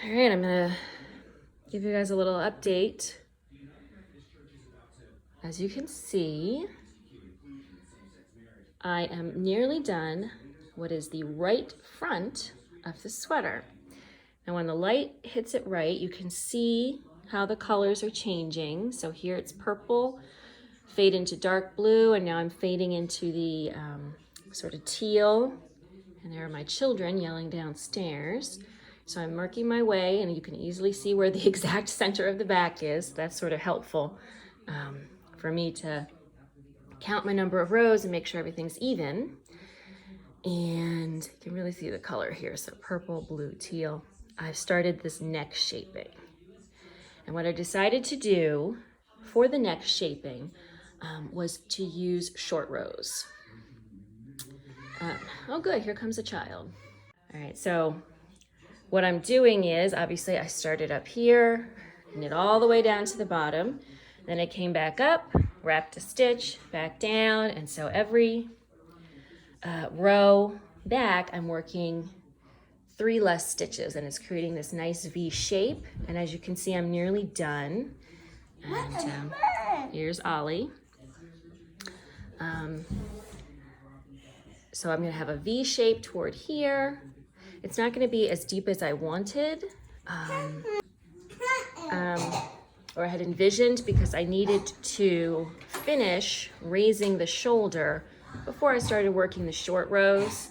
All right, I'm gonna give you guys a little update. As you can see, I am nearly done what is the right front of the sweater. And when the light hits it right, you can see how the colors are changing. So here it's purple, fade into dark blue, and now I'm fading into the sort of teal. And there are my children yelling downstairs. So I'm working my way, and you can easily see where the exact center of the back is. That's sort of helpful for me to count my number of rows and make sure everything's even. And you can really see the color here. So purple, blue, teal. I've started this neck shaping. And what I decided to do for the neck shaping was to use short rows. Oh good, here comes a child. All right, so what I'm doing is, obviously I started up here, knit all the way down to the bottom, then I came back up, wrapped a stitch, back down, and so every row back I'm working 3 less stitches, and it's creating this nice V shape. And as you can see, I'm nearly done. And here's Ollie. So I'm gonna have a V shape toward here. It's not gonna be as deep as I wanted, or I had envisioned, because I needed to finish raising the shoulder before I started working the short rows.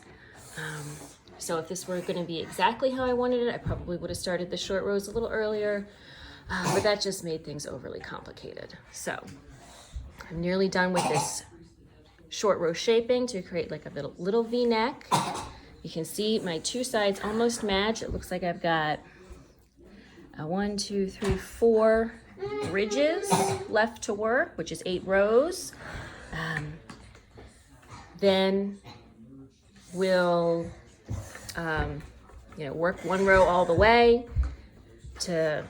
So if this were gonna be exactly how I wanted it, I probably would have started the short rows a little earlier, but that just made things overly complicated. So I'm nearly done with this short row shaping to create like a little V-neck. You can see my 2 sides almost match. It looks like I've got 1, 2, 3, 4 ridges left to work, which is 8 rows. Then we'll work 1 row all the way to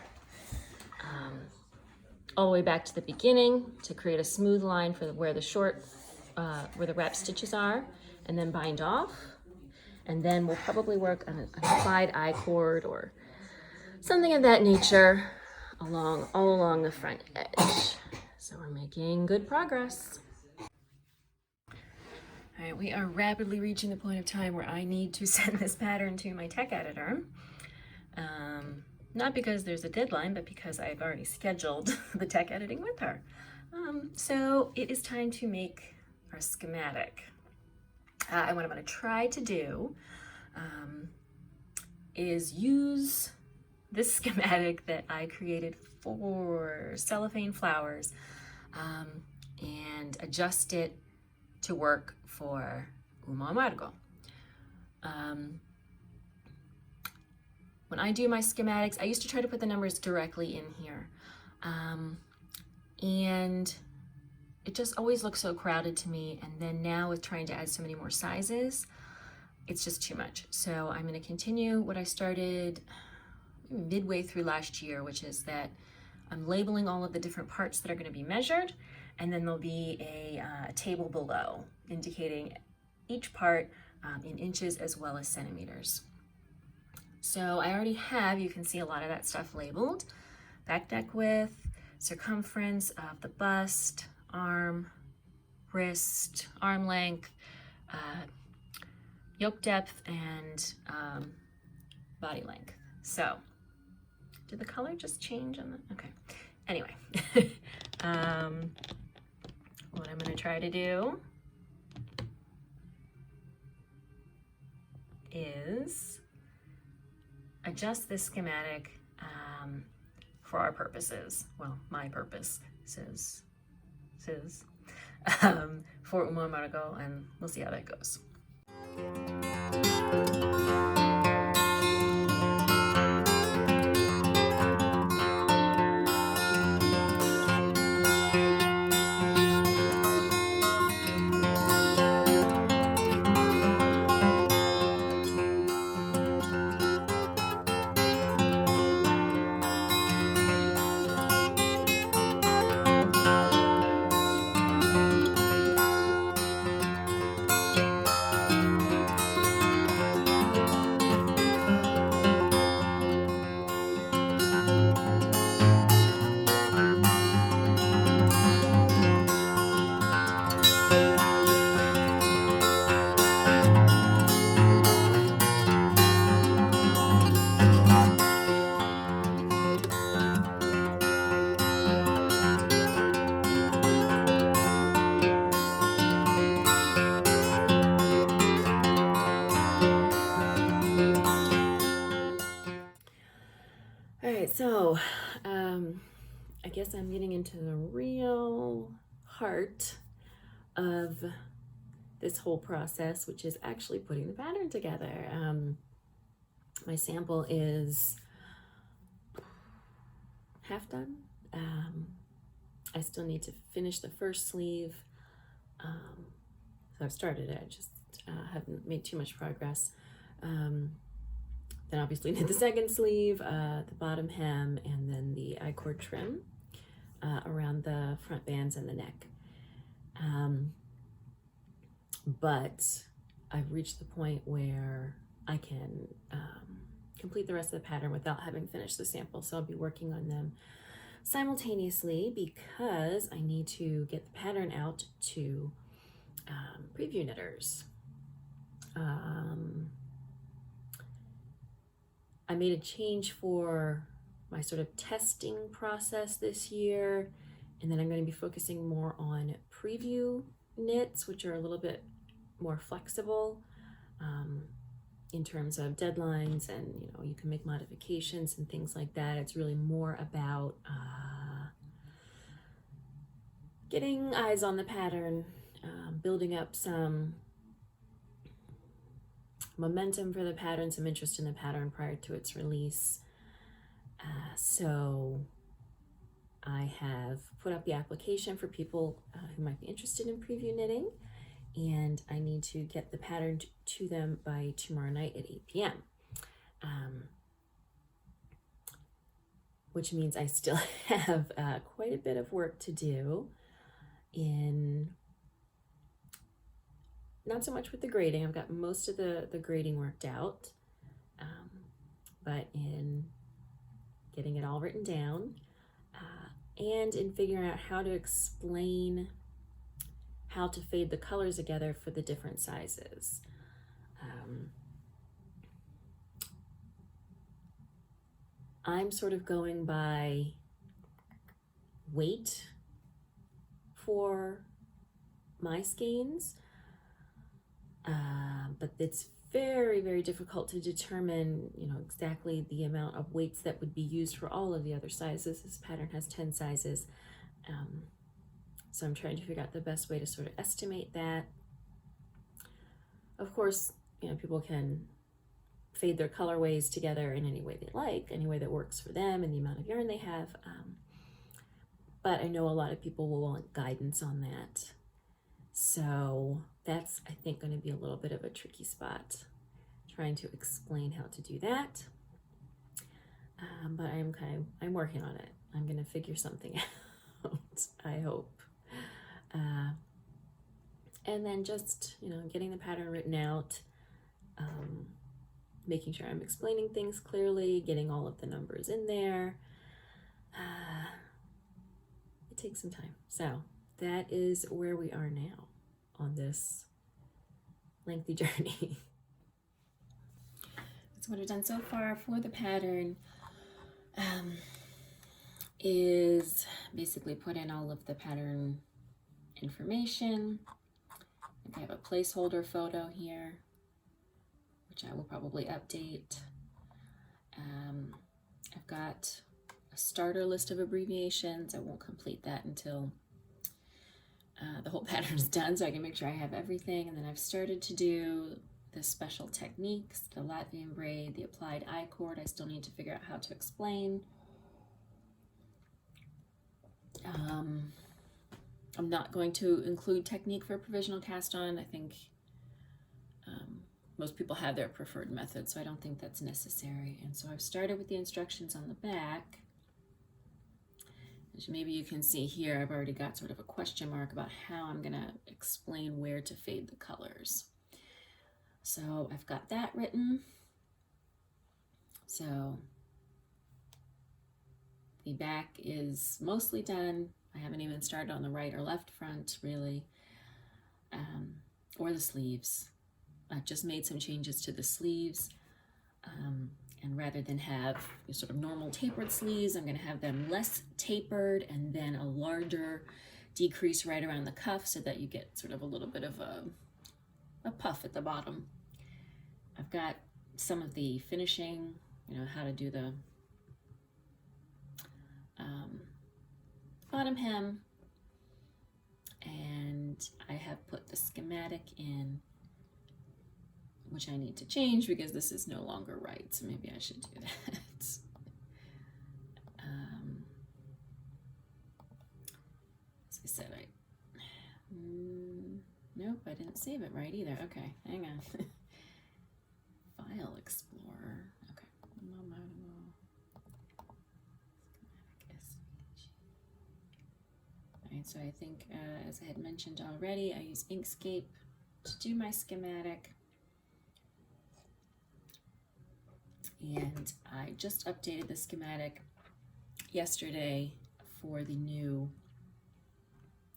all the way back to the beginning to create a smooth line for where the wrap stitches are, and then bind off. And then we'll probably work on an applied I-cord or something of that nature all along the front edge. So we're making good progress. All right, we are rapidly reaching the point of time where I need to send this pattern to my tech editor. Not because there's a deadline, but because I've already scheduled the tech editing with her. So it is time to make our schematic. And what I'm gonna try to do is use this schematic that I created for cellophane flowers and adjust it to work for Humo Amargo. When I do my schematics, I used to try to put the numbers directly in here. And it just always looks so crowded to me. And then now with trying to add so many more sizes, it's just too much. So I'm gonna continue what I started midway through last year, which is that I'm labeling all of the different parts that are gonna be measured, and then there'll be a table below indicating each part in inches as well as centimeters. So I already have, you can see a lot of that stuff labeled. Back neck width, circumference of the bust, arm, wrist, arm length, yoke depth, and body length. So, did the color just change on the, okay. Anyway, what I'm gonna try to do is adjust this schematic for our purposes. Well, my purpose says for Humo Amargo, and we'll see how that goes. So, I guess I'm getting into the real heart of this whole process, which is actually putting the pattern together. My sample is half done. I still need to finish the first sleeve. So I've started it, I just haven't made too much progress. Then obviously did the second sleeve, the bottom hem, and then the I-cord trim around the front bands and the neck. But I've reached the point where I can complete the rest of the pattern without having finished the sample. So I'll be working on them simultaneously because I need to get the pattern out to preview knitters. I made a change for my sort of testing process this year, and then I'm going to be focusing more on preview knits, which are a little bit more flexible in terms of deadlines, and you can make modifications and things like that. It's really more about getting eyes on the pattern, building up some momentum for the pattern, some interest in the pattern prior to its release. So I have put up the application for people who might be interested in preview knitting, and I need to get the pattern to them by tomorrow night at 8 p.m. Which means I still have quite a bit of work to do in, not so much with the grading. I've got most of the grading worked out, but in getting it all written down and in figuring out how to explain how to fade the colors together for the different sizes. I'm sort of going by weight for my skeins, but it's very, very difficult to determine, exactly the amount of weights that would be used for all of the other sizes. This pattern has 10 sizes. So I'm trying to figure out the best way to sort of estimate that. Of course, people can fade their colorways together in any way they like, any way that works for them and the amount of yarn they have. But I know a lot of people will want guidance on that. So that's, I think, going to be a little bit of a tricky spot, trying to explain how to do that. But I'm working on it. I'm going to figure something out, I hope. And then just, getting the pattern written out, making sure I'm explaining things clearly, getting all of the numbers in there. It takes some time. So that is where we are now on this lengthy journey. So what I've done so far for the pattern is basically put in all of the pattern information. I have a placeholder photo here, which I will probably update. I've got a starter list of abbreviations. I won't complete that until the whole pattern is done, so I can make sure I have everything. And then I've started to do the special techniques, the Latvian braid, the applied I-cord. I still need to figure out how to explain. I'm not going to include technique for provisional cast on. I think most people have their preferred method, so I don't think that's necessary. And so I've started with the instructions on the back. As maybe you can see here, I've already got sort of a question mark about how I'm going to explain where to fade the colors. So I've got that written. So the back is mostly done. I haven't even started on the right or left front, really, or the sleeves. I've just made some changes to the sleeves, and rather than have sort of normal tapered sleeves, I'm going to have them less tapered and then a larger decrease right around the cuff so that you get sort of a little bit of a puff at the bottom. I've got some of the finishing, how to do the bottom hem, and I have put the schematic in, which I need to change because this is no longer right, so maybe I should do that. As I said, nope, I didn't save it right either. Okay, hang on. File Explorer. Okay. All right, so I think, as I had mentioned already, I use Inkscape to do my schematic. And I just updated the schematic yesterday for the new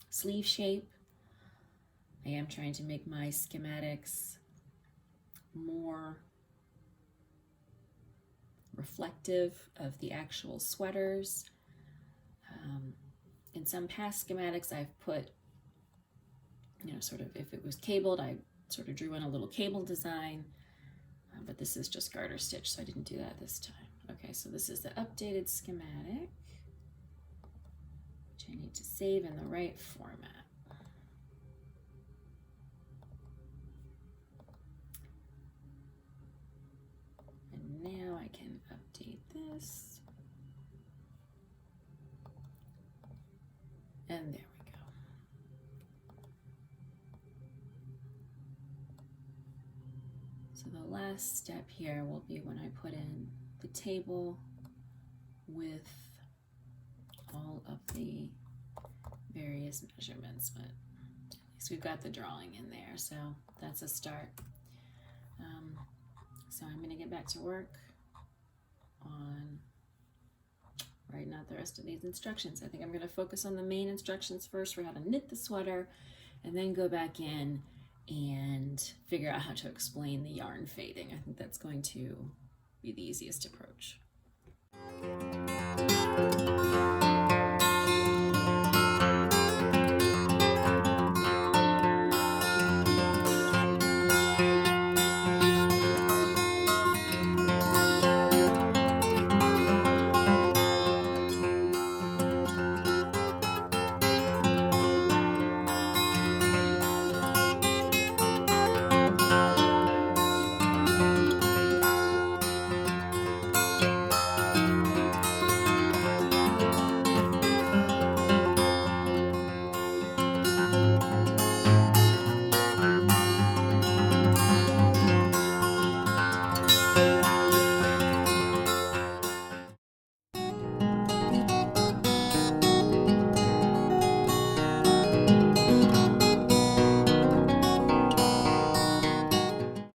sleeve shape. I am trying to make my schematics more reflective of the actual sweaters. In some past schematics, I've put, sort of, if it was cabled, I sort of drew in a little cable design. But this is just garter stitch, so I didn't do that this time. Okay, so this is the updated schematic, which I need to save in the right format. And now I can update this. And there we go. So the last step here will be when I put in the table with all of the various measurements, but at least we've got the drawing in there, so that's a start. So I'm going to get back to work on writing out the rest of these instructions. I think I'm going to focus on the main instructions first for how to knit the sweater, and then go back in and figure out how to explain the yarn fading. I think that's going to be the easiest approach.